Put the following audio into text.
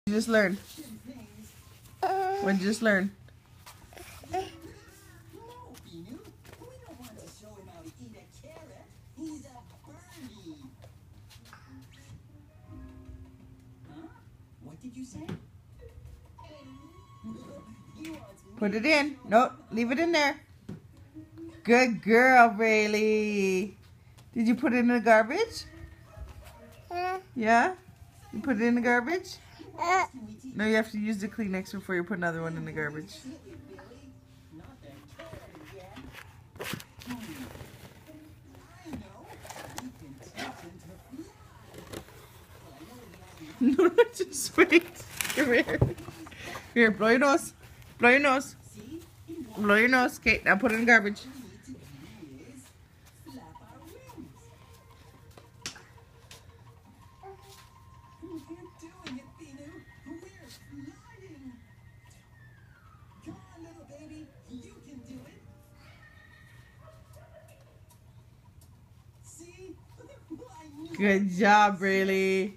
You just learned. What did you just learn? What did you say? Put it in. No, leave it in there. Good girl, Braylee. Did you put it in the garbage? Yeah? You put it in the garbage? No, you have to use the Kleenex before you put another one in the garbage. No, just wait. Come here. Here, blow your nose. Blow your nose. Blow your nose. Okay, now put it in the garbage. Good job, Braylee.